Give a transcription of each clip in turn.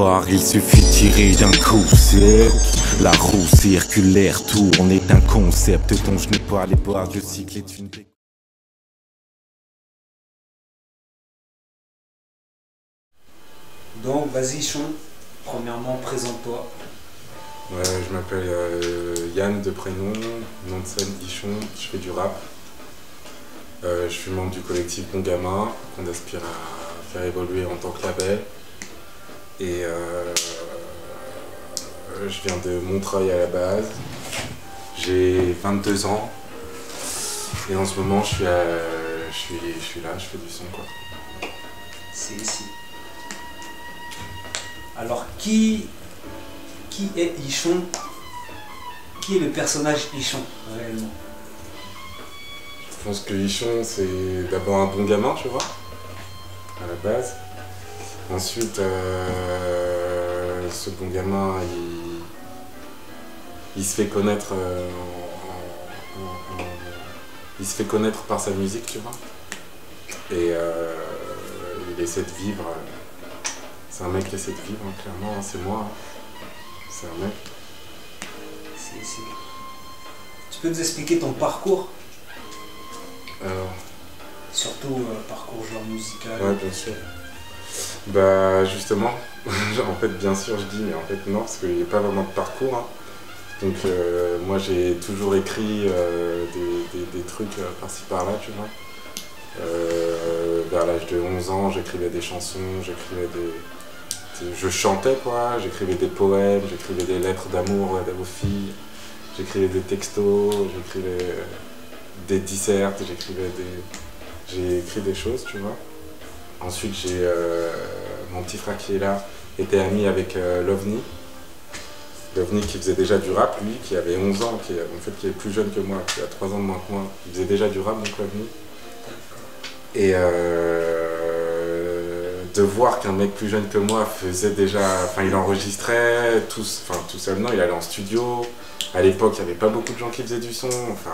départ, il suffit de tirer d'un coup sec. La roue circulaire tourne est un concept dont je n'ai pas les bases. Le cycle est une... Donc, vas-y, Chon, premièrement, présente-toi. Ouais, je m'appelle Yann de prénom, nom de scène Ichon, je fais du rap. Je suis membre du collectif Bon Gamin, qu'on aspire à faire évoluer en tant que label. Et je viens de Montreuil à la base. J'ai 22 ans. Et en ce moment, je suis là, je fais du son, quoi. C'est ici. Alors, qui est Ichon? Qui est le personnage Ichon, réellement? Je pense que Ichon, c'est d'abord un bon gamin, tu vois, à la base. Ensuite, ce bon gamin, il se fait connaître il se fait connaître par sa musique, tu vois. Et il essaie de vivre. C'est un mec qui essaie de vivre, hein, clairement, hein, c'est moi. Hein. C'est un mec. Tu peux nous expliquer ton parcours? Alors, surtout parcours genre musical. ouais, bien sûr. Bah justement, en fait bien sûr je dis, mais en fait non, parce qu'il n'y a pas vraiment de parcours. Hein. Donc moi j'ai toujours écrit des trucs par-ci par-là, tu vois. Vers l'âge de 11 ans, j'écrivais des chansons, je chantais quoi, j'écrivais des poèmes, j'écrivais des lettres d'amour aux filles, j'écrivais des textos, j'écrivais des dissertes, j'ai écrit des choses, tu vois. Ensuite, j'ai mon petit frère qui est là, était ami avec Lovni. Lovni qui faisait déjà du rap, lui, qui avait 11 ans, qui est plus jeune que moi, qui a 3 ans de moins que moi. Il faisait déjà du rap, donc Lovni. Et de voir qu'un mec plus jeune que moi faisait déjà, enfin il enregistrait, tout seul, non, il allait en studio. À l'époque, il n'y avait pas beaucoup de gens qui faisaient du son. Enfin,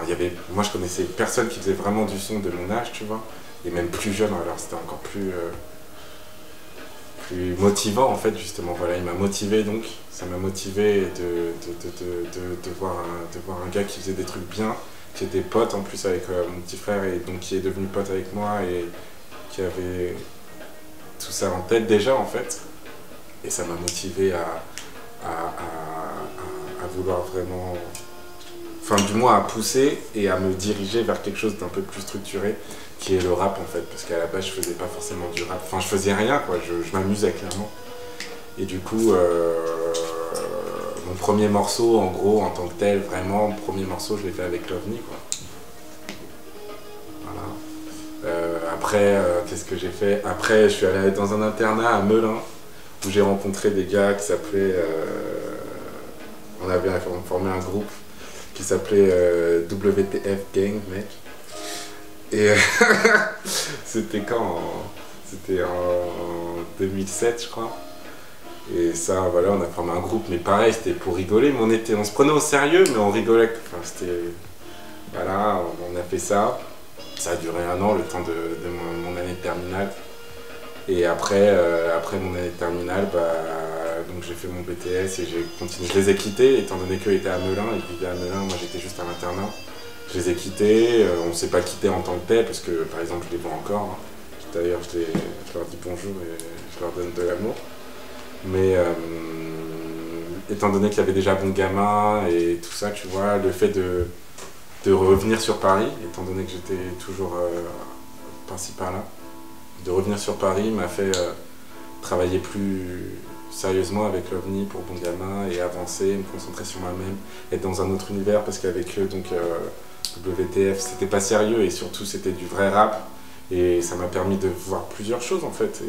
moi, je connaissais personne qui faisait vraiment du son de mon âge, tu vois. Et même plus jeune, alors c'était encore plus motivant, en fait, justement. Voilà, il m'a motivé, donc. Ça m'a motivé de voir un gars qui faisait des trucs bien, qui était pote, en plus, avec mon petit frère, et donc qui est devenu pote avec moi, et qui avait tout ça en tête, déjà, en fait. Et ça m'a motivé à vouloir vraiment, enfin du moins à pousser et à me diriger vers quelque chose d'un peu plus structuré qui est le rap en fait, parce qu'à la base je faisais pas forcément du rap, enfin je faisais rien quoi, je m'amusais clairement. Et du coup mon premier morceau en gros en tant que tel, vraiment mon premier morceau je l'ai fait avec Lovni quoi. Voilà. Après qu'est-ce que j'ai fait? Après je suis allé dans un internat à Melun où j'ai rencontré des gars qui s'appelaient on avait formé un groupe qui s'appelait WTF Gang, mec. Et c'était quand? C'était en 2007, je crois. Et ça, voilà, on a formé un groupe, mais pareil, c'était pour rigoler, mais on se prenait au sérieux, mais on rigolait. Enfin, c'était... Voilà, on a fait ça. Ça a duré 1 an, le temps de mon année de terminale. Et après mon année de terminale, donc j'ai fait mon BTS et j'ai continué. Je les ai quittés, étant donné qu'eux étaient à Melun, ils vivaient à Melun, moi j'étais juste à l'internat. Je les ai quittés, on ne s'est pas quittés en tant que tel, parce que par exemple je les vois encore. D'ailleurs je leur dis bonjour et je leur donne de l'amour. Mais étant donné qu'il y avait déjà Bon Gamin et tout ça, tu vois, le fait de revenir sur Paris, étant donné que j'étais toujours par-ci par-là, de revenir sur Paris m'a fait travailler plus sérieusement avec Lovni pour Bon Gamin et avancer, me concentrer sur moi-même, être dans un autre univers parce qu'avec eux, donc WTF, c'était pas sérieux et surtout c'était du vrai rap et ça m'a permis de voir plusieurs choses en fait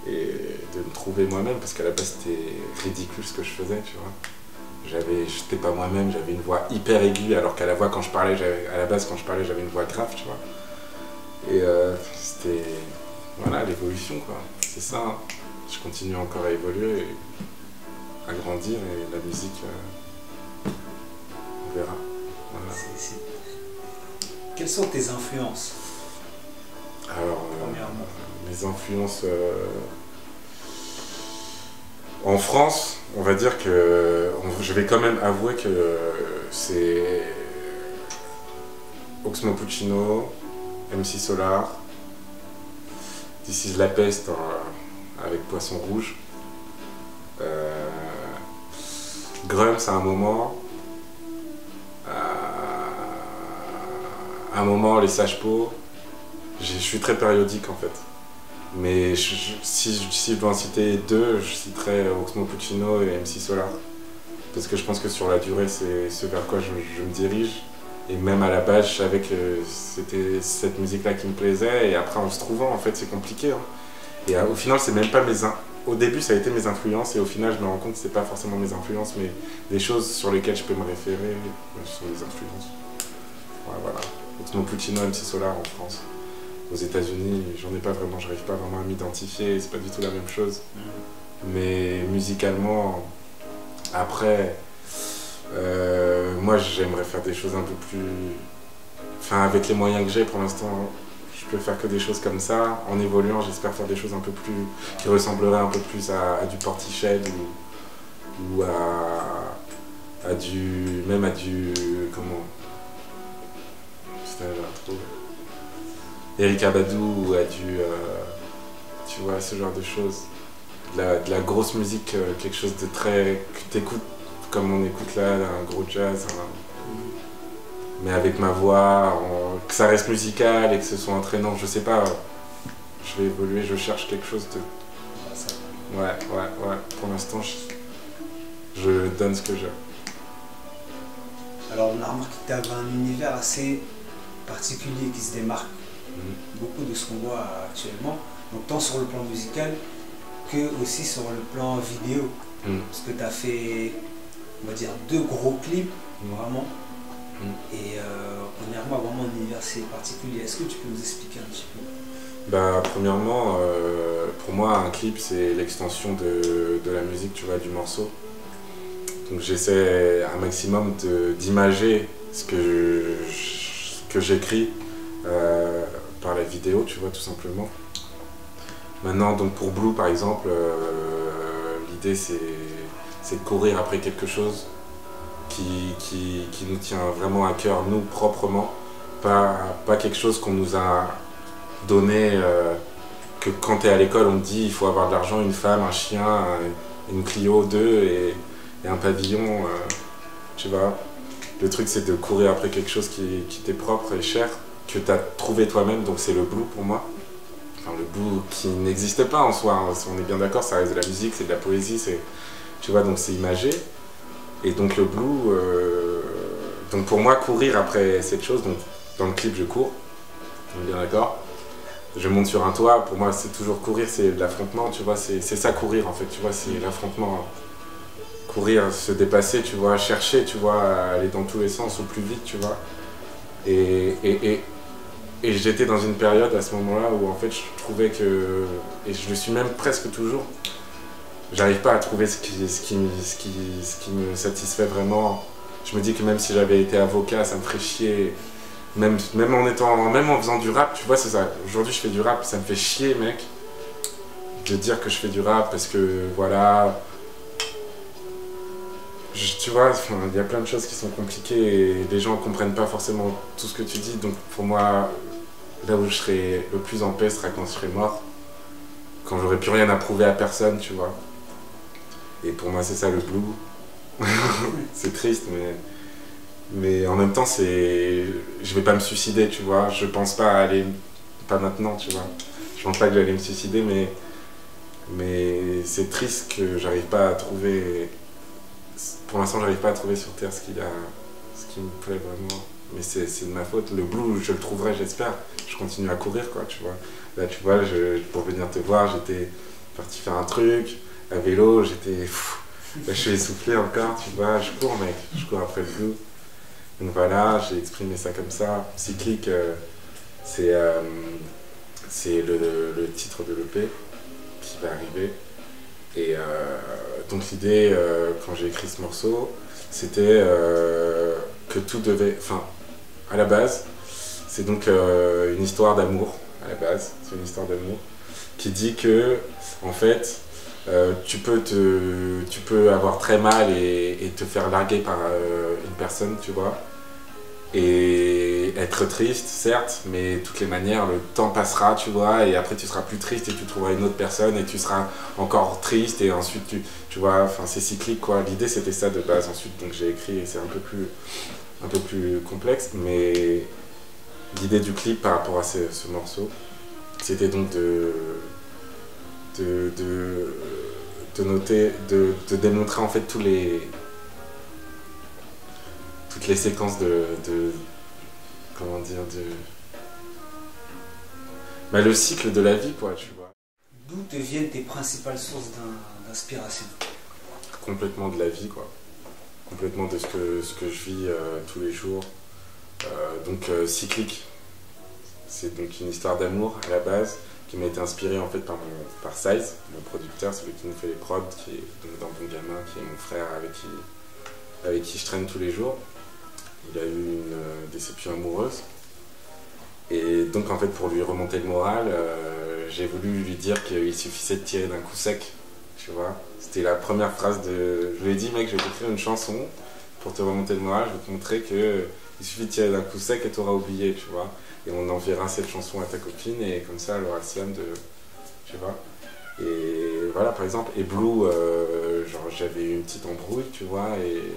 et de me trouver moi-même parce qu'à la base c'était ridicule ce que je faisais, tu vois. J'étais pas moi-même, j'avais une voix hyper aiguë alors qu'à la base quand je parlais j'avais une voix grave, tu vois. Et c'était, voilà, l'évolution quoi, c'est ça, hein. Je continue encore à évoluer, et à grandir et la musique, on verra. Voilà. Quelles sont tes influences? Alors, premièrement, mes influences, En France, on va dire que je vais quand même avouer que c'est Oxmo Puccino, MC Solar, This Is La Peste avec Poisson Rouge, Grums à un moment les Sages-Peaux. Je suis très périodique en fait. Mais si je dois en citer deux, je citerai Oxmo Puccino et MC Solar. Parce que je pense que sur la durée, c'est ce vers quoi je me dirige. Et même à la base, je savais que c'était cette musique-là qui me plaisait. Et après, en se trouvant, en fait, c'est compliqué. Hein. Et au final, c'est même pas au début, ça a été mes influences. Et au final, je me rends compte que c'est pas forcément mes influences, mais des choses sur lesquelles je peux me référer. Ce sont des influences. Ouais, voilà. Oxmo Puccino, MC Solar en France. Aux États-Unis, j'en ai pas vraiment, j'arrive pas vraiment à m'identifier, c'est pas du tout la même chose. Mais musicalement, après, moi j'aimerais faire des choses un peu plus. Enfin, avec les moyens que j'ai pour l'instant, je peux faire que des choses comme ça. En évoluant, j'espère faire des choses un peu plus. Qui ressembleraient un peu plus à du Portiched ou à du. Même à du. Comment. Putain, j'ai retrouvé. Erykah Badu ou à du, tu vois, ce genre de choses. De la grosse musique, quelque chose de très... que t'écoutes comme on écoute là, un gros jazz, mais avec ma voix, que ça reste musical et que ce soit entraînant, je sais pas, je vais évoluer, je cherche quelque chose de... Ouais, pour l'instant, je donne ce que j'ai. Alors on a remarqué que tu avais un univers assez particulier qui se démarque beaucoup de ce qu'on voit actuellement, donc tant sur le plan musical que aussi sur le plan vidéo, parce que tu as fait, on va dire, 2 gros clips, vraiment, et on est vraiment un univers assez particulier. Est-ce que tu peux nous expliquer un petit peu? Bah, premièrement, pour moi, un clip, c'est l'extension de la musique, tu vois, du morceau. Donc j'essaie un maximum d'imager ce que j'écris par la vidéo, tu vois, tout simplement. Maintenant, donc pour Blue, par exemple, l'idée, c'est de courir après quelque chose qui nous tient vraiment à cœur, nous, proprement. Pas quelque chose qu'on nous a donné, que quand tu es à l'école, on te dit il faut avoir de l'argent, une femme, un chien, une Clio 2 et un pavillon, tu vois. Le truc, c'est de courir après quelque chose qui t'est propre et cher, que tu as trouvé toi-même, donc c'est le Blue pour moi. Enfin, le Blue qui n'existe pas en soi, hein. On est bien d'accord, ça reste de la musique, c'est de la poésie, tu vois, donc c'est imagé. Et donc le Blue, donc pour moi, courir après cette chose, donc dans le clip je cours, on est bien d'accord. Je monte sur un toit, pour moi c'est toujours courir, c'est de l'affrontement, tu vois, c'est ça courir en fait, tu vois, c'est l'affrontement. Courir, se dépasser, tu vois, chercher, tu vois, aller dans tous les sens au plus vite, tu vois. Et j'étais dans une période à ce moment-là où en fait je trouvais que, et je le suis même presque toujours, j'arrive pas à trouver ce qui me satisfait vraiment. Je me dis que même si j'avais été avocat, ça me ferait chier. Même en faisant du rap, tu vois, c'est ça. Aujourd'hui je fais du rap, ça me fait chier, mec, de dire que je fais du rap parce que voilà. Tu vois, il y a plein de choses qui sont compliquées et les gens ne comprennent pas forcément tout ce que tu dis. Donc pour moi, là où je serai le plus en paix sera quand je serai mort. Quand j'aurai plus rien à prouver à personne, tu vois. Et pour moi, c'est ça le Blue. C'est triste, mais en même temps, je vais pas me suicider, tu vois. Je pense pas aller... Pas maintenant, tu vois. Je pense pas que j'allais me suicider, mais c'est triste que j'arrive pas à trouver... Pour l'instant, j'arrive pas à trouver sur Terre ce qui me plaît vraiment. Mais c'est de ma faute. Le Blue, je le trouverai, j'espère. Je continue à courir, quoi, tu vois. Là, tu vois, pour venir te voir, j'étais parti faire un truc, à vélo, j'étais... Là, je suis essoufflé encore, tu vois. Je cours, mec. Je cours après le Blue. Donc voilà, j'ai exprimé ça comme ça. Cyclique, c'est le titre de l'EP qui va arriver. Et donc l'idée, quand j'ai écrit ce morceau, c'était que tout devait... Enfin, à la base, c'est donc une histoire d'amour, à la base, c'est une histoire d'amour, qui dit que, en fait, tu peux avoir très mal et te faire larguer par une personne, tu vois. Et être triste, certes, mais de toutes les manières, le temps passera, tu vois, et après tu seras plus triste et tu trouveras une autre personne et tu seras encore triste et ensuite tu vois, enfin c'est cyclique quoi. L'idée c'était ça de base ensuite, donc j'ai écrit et c'est un peu plus complexe, mais l'idée du clip par rapport à ce morceau, c'était donc de noter, de démontrer en fait toutes les séquences comment dire, le cycle de la vie, quoi, tu vois. D'où te viennent tes principales sources d'inspiration? Complètement de la vie, quoi. Complètement de ce que je vis tous les jours. Donc cyclique. C'est donc une histoire d'amour à la base qui m'a été inspirée en fait par Size, mon producteur, celui qui nous fait les prods, qui est donc dans Bon Gamin, qui est mon frère avec qui je traîne tous les jours. Il a eu une déception amoureuse. Et donc en fait pour lui remonter le moral, j'ai voulu lui dire qu'il suffisait de tirer d'un coup sec, tu vois. C'était la première phrase de... Je lui ai dit mec, je vais t'écrire une chanson pour te remonter le moral, je vais te montrer qu'il suffit de tirer d'un coup sec et tu auras oublié, tu vois. Et on enverra cette chanson à ta copine et comme ça elle aura le seum de... Tu vois. Et voilà par exemple, et Blue, genre j'avais une petite embrouille, tu vois, et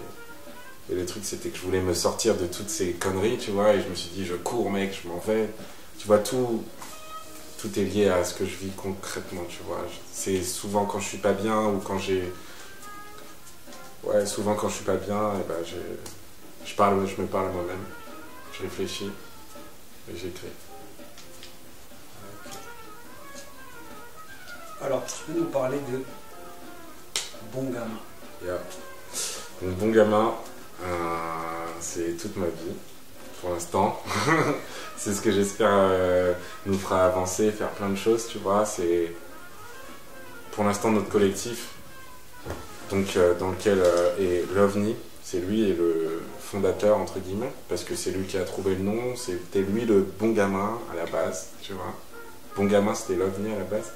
le truc c'était que je voulais me sortir de toutes ces conneries, tu vois, et je me suis dit je cours mec, je m'en vais. Tu vois, tout est lié à ce que je vis concrètement, tu vois. C'est souvent quand je suis pas bien ou quand j'ai... Ouais, souvent quand je suis pas bien, et ben je me parle à moi-même, je réfléchis et j'écris. Alors, tu peux nous parler de Bon Gamin? Yeah. Donc Bon Gamin, c'est toute ma vie, pour l'instant. C'est ce que j'espère nous fera avancer, faire plein de choses, tu vois. C'est pour l'instant notre collectif, donc, dans lequel est l'OVNI. C'est lui et le fondateur, entre guillemets, parce que c'est lui qui a trouvé le nom. C'était lui le Bon Gamin à la base, tu vois. Bon Gamin, c'était l'OVNI à la base.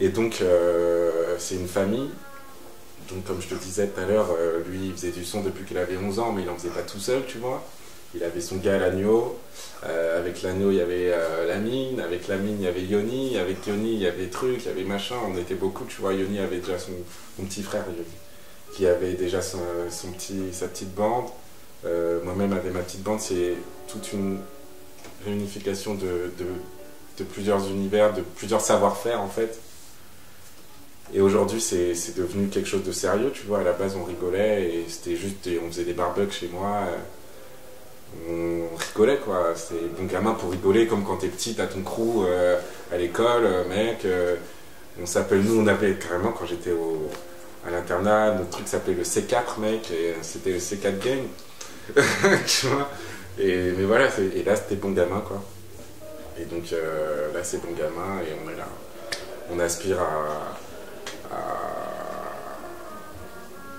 Et donc, c'est une famille. Donc comme je te disais tout à l'heure, lui il faisait du son depuis qu'il avait 11 ans, mais il n'en faisait pas tout seul, tu vois. Il avait son gars l'agneau, avec l'agneau il y avait Lamine, avec Lamine il y avait Yoni, avec Yoni il y avait truc, il y avait machin, on était beaucoup, tu vois. Yoni avait déjà mon petit frère Yoni, qui avait déjà sa petite bande. Moi-même avec ma petite bande, c'est toute une réunification de plusieurs univers, de plusieurs savoir-faire en fait. Et aujourd'hui, c'est devenu quelque chose de sérieux, tu vois. À la base, on rigolait et c'était juste, on faisait des barbecues chez moi. On rigolait, quoi. C'était Bon Gamin pour rigoler, comme quand t'es petit, t'as ton crew à l'école, mec. On s'appelle, nous, on avait carrément, quand j'étais à l'internat, notre truc s'appelait le C4, mec. Et c'était le C4 Gang. Tu vois. Mais voilà, et là, c'était Bon Gamin, quoi. Et donc, là, c'est Bon Gamin et on est là. On aspire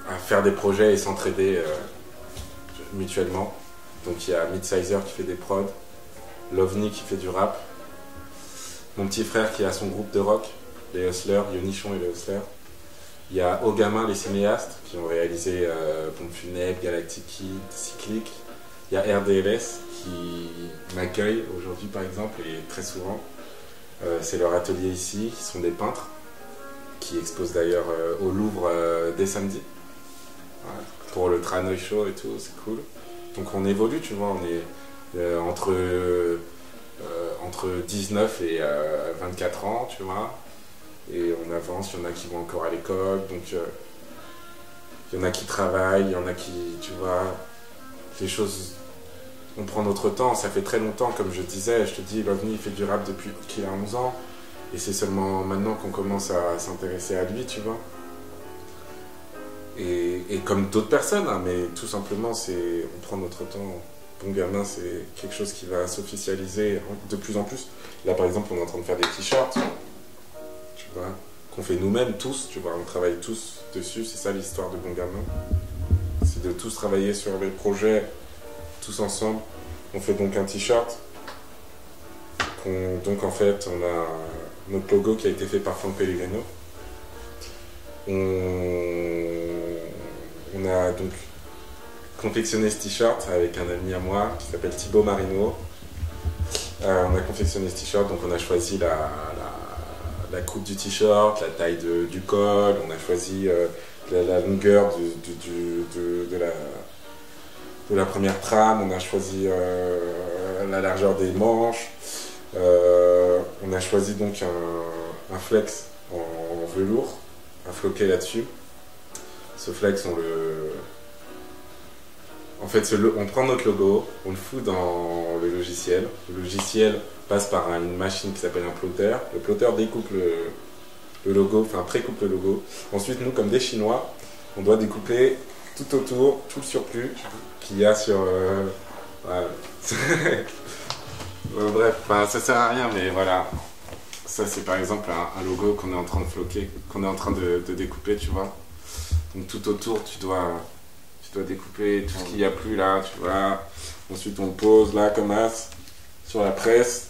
à faire des projets et s'entraider mutuellement. Donc il y a Midsizer qui fait des prods, l'OVNI qui fait du rap, mon petit frère qui a son groupe de rock, les Hustlers, Yonichon et les Hustlers. Il y a Au Gamin, les cinéastes qui ont réalisé Pompe Funèbre, Galactic Kid, Cyclique. Il y a RDLS qui m'accueille aujourd'hui par exemple et très souvent. C'est leur atelier ici, qui sont des peintres, qui exposent d'ailleurs au Louvre dès samedi. Voilà. Pour le Tranoï Show et tout, c'est cool. Donc on évolue, tu vois, on est entre 19 et 24 ans, tu vois. Et on avance, il y en a qui vont encore à l'école, donc il y en a qui travaillent, il y en a qui, tu vois, les choses... On prend notre temps, ça fait très longtemps, comme je disais, je te dis, l'OVNI il fait du rap depuis qu'il a 11 ans, et c'est seulement maintenant qu'on commence à s'intéresser à lui, tu vois. Et comme d'autres personnes, hein, mais tout simplement, on prend notre temps. Bon Gamin, c'est quelque chose qui va s'officialiser de plus en plus. Là, par exemple, on est en train de faire des t-shirts, tu vois, qu'on fait nous-mêmes tous, tu vois, on travaille tous dessus, c'est ça l'histoire de Bon Gamin. C'est de tous travailler sur les projets, tous ensemble. On fait donc un t-shirt. Donc en fait, on a notre logo qui a été fait par Franck Pellegrino. On a donc confectionné ce t-shirt avec un ami à moi qui s'appelle Thibaut Marino. On a confectionné ce t-shirt, donc on a choisi la coupe du t-shirt, la taille du col, on a choisi la longueur de la première trame, on a choisi la largeur des manches, on a choisi donc un flex en velours à floquer là-dessus. Ce flex, on prend notre logo, on le fout dans le logiciel. Le logiciel passe par une machine qui s'appelle un plotter. Le plotter découpe le logo, enfin précoupe le logo. Ensuite, nous, comme des Chinois, on doit découper tout autour, tout le surplus qu'il y a sur... voilà. Bref, ça sert à rien, mais voilà. Ça, c'est par exemple un logo qu'on est en train de floquer, qu'on est en train de découper, tu vois. Donc tout autour, tu dois découper tout ce qu'il n'y a plus là, tu vois. Ensuite, on le pose là, comme as, sur la presse.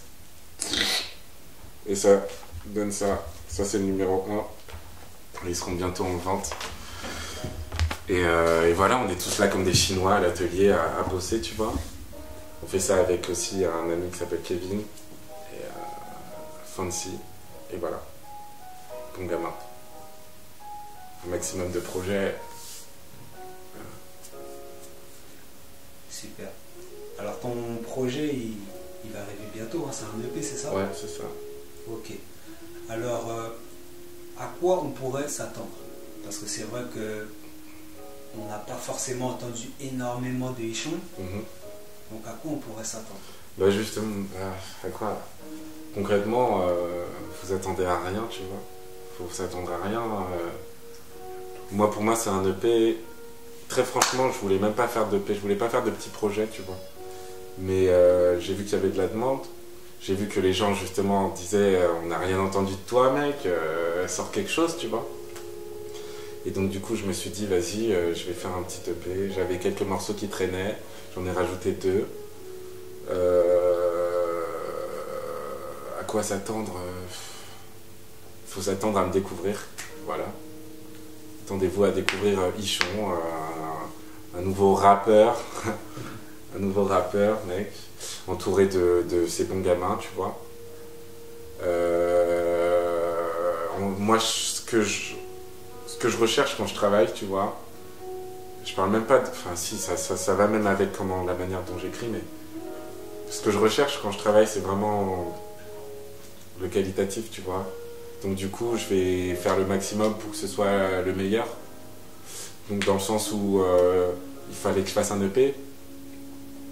Et ça donne ça. Ça, c'est le numéro 1. Ils seront bientôt en vente. Et voilà, on est tous là comme des Chinois à l'atelier à bosser, tu vois. On fait ça avec aussi un ami qui s'appelle Kevin et Fancy. Et voilà. Bon gamin. Un maximum de projets. Super. Alors ton projet, il va arriver bientôt, hein, c'est un EP, c'est ça? Ouais, c'est ça. Ok. Alors, à quoi on pourrait s'attendre? Parce que c'est vrai que on n'a pas forcément entendu énormément de Ichon. Donc à quoi on pourrait s'attendre? Bah justement, à quoi? Concrètement, vous attendez à rien, tu vois. Faut s'attendre à rien. Moi, pour moi, c'est un EP. Très franchement, je voulais même pas faire d'EP, je voulais pas faire de petits projets, tu vois. Mais j'ai vu qu'il y avait de la demande. J'ai vu que les gens, justement, disaient on n'a rien entendu de toi, mec, sors quelque chose, tu vois. Et donc, du coup, je me suis dit, vas-y, je vais faire un petit EP. J'avais quelques morceaux qui traînaient, j'en ai rajouté 2. À quoi s'attendre? Faut s'attendre à me découvrir, voilà. Attendez-vous à découvrir Ichon, un nouveau rappeur, un nouveau rappeur, mec, entouré de ses bons gamins, tu vois. Moi, ce que je recherche quand je travaille, tu vois, je parle même pas de... Enfin, si, ça va même avec la manière dont j'écris, mais ce que je recherche quand je travaille, c'est vraiment le qualitatif, tu vois. Donc du coup, je vais faire le maximum pour que ce soit le meilleur. Donc dans le sens où il fallait que je fasse un EP.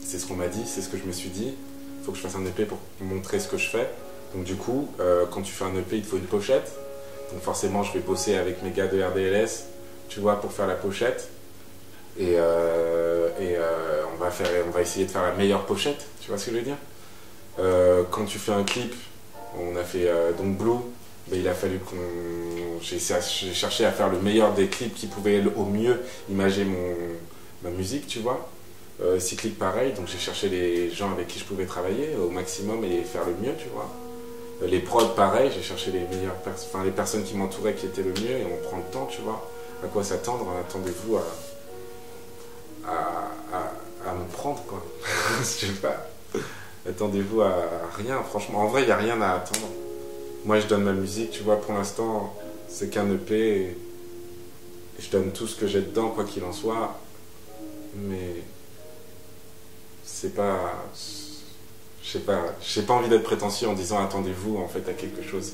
C'est ce qu'on m'a dit, c'est ce que je me suis dit. Il faut que je fasse un EP pour montrer ce que je fais. Donc du coup, quand tu fais un EP, il te faut une pochette. Donc forcément, je vais bosser avec mes gars de RDLS, tu vois, pour faire la pochette. Et on va essayer de faire la meilleure pochette, tu vois ce que je veux dire. Quand tu fais un clip, on a fait donc Blue. Mais il a fallu j'ai cherché à faire le meilleur des clips qui pouvaient au mieux imager ma musique, tu vois. Cyclique pareil, donc j'ai cherché les gens avec qui je pouvais travailler au maximum et faire le mieux, tu vois. Les prods pareil, j'ai cherché les meilleures les personnes qui m'entouraient qui étaient le mieux et on prend le temps, tu vois. À quoi s'attendre? Attendez-vous à me prendre, quoi. Je sais pas. Attendez-vous à rien, franchement. En vrai, il n'y a rien à attendre. Moi, je donne ma musique, tu vois, pour l'instant, c'est qu'un EP et je donne tout ce que j'ai dedans, quoi qu'il en soit. Mais c'est pas... Je sais pas, j'ai pas envie d'être prétentieux en disant attendez-vous en fait à quelque chose.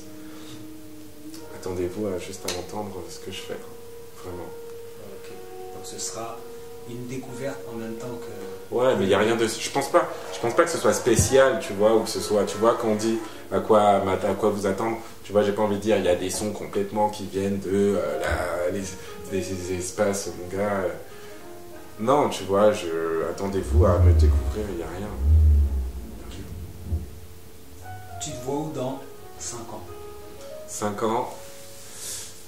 Attendez-vous juste à entendre ce que je fais, quoi. Vraiment. Ok, donc ce sera une découverte en même temps que... Ouais, mais il n'y a rien de... Je pense pas que ce soit spécial, tu vois, ou que ce soit... Tu vois, quand on dit à quoi vous attendre, tu vois, j'ai pas envie de dire il y a des sons complètement qui viennent de des espaces, mon gars. Non, tu vois, attendez-vous à me découvrir, il n'y a rien. Tu te vois où dans 5 ans? 5 ans.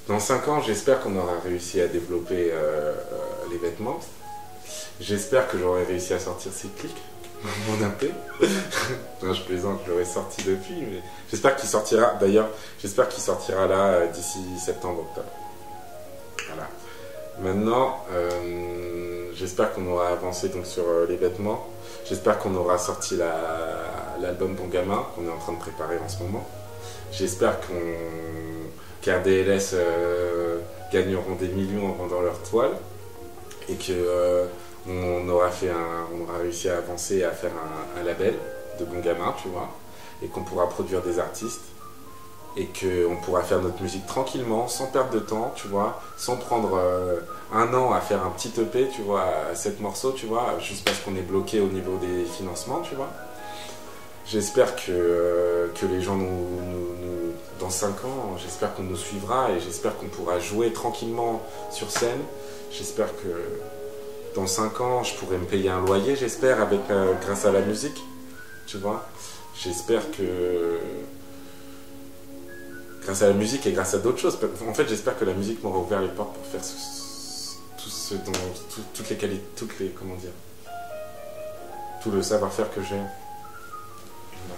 Dans 5 ans, j'espère qu'on aura réussi à développer les vêtements. J'espère que j'aurai réussi à sortir Cyclique, mon EP. Non, je plaisante, je l'aurais sorti depuis, mais j'espère qu'il sortira. D'ailleurs, j'espère qu'il sortira là d'ici septembre-octobre. Voilà. Maintenant, j'espère qu'on aura avancé donc, sur les vêtements. J'espère qu'on aura sorti l'album Bon Gamin, qu'on est en train de préparer en ce moment. J'espère qu'RDLS gagneront des millions en vendant leurs toiles et qu'on aura réussi à avancer et à faire un label de Bon Gamin, tu vois, et qu'on pourra produire des artistes et qu'on pourra faire notre musique tranquillement, sans perdre de temps, tu vois, sans prendre un an à faire un petit EP, tu vois, à 7 morceaux, tu vois, juste parce qu'on est bloqué au niveau des financements, tu vois. J'espère que les gens dans 5 ans, j'espère qu'on nous suivra et j'espère qu'on pourra jouer tranquillement sur scène. J'espère que dans 5 ans, je pourrai me payer un loyer, j'espère, grâce à la musique, tu vois. J'espère que grâce à la musique et grâce à d'autres choses. En fait, j'espère que la musique m'aura ouvert les portes pour faire toutes les qualités, comment dire, tout le savoir-faire que j'ai.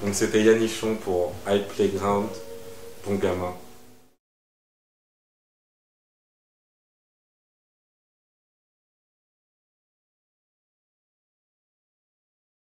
Donc c'était Yannichon pour High Playground, Bon Gamin.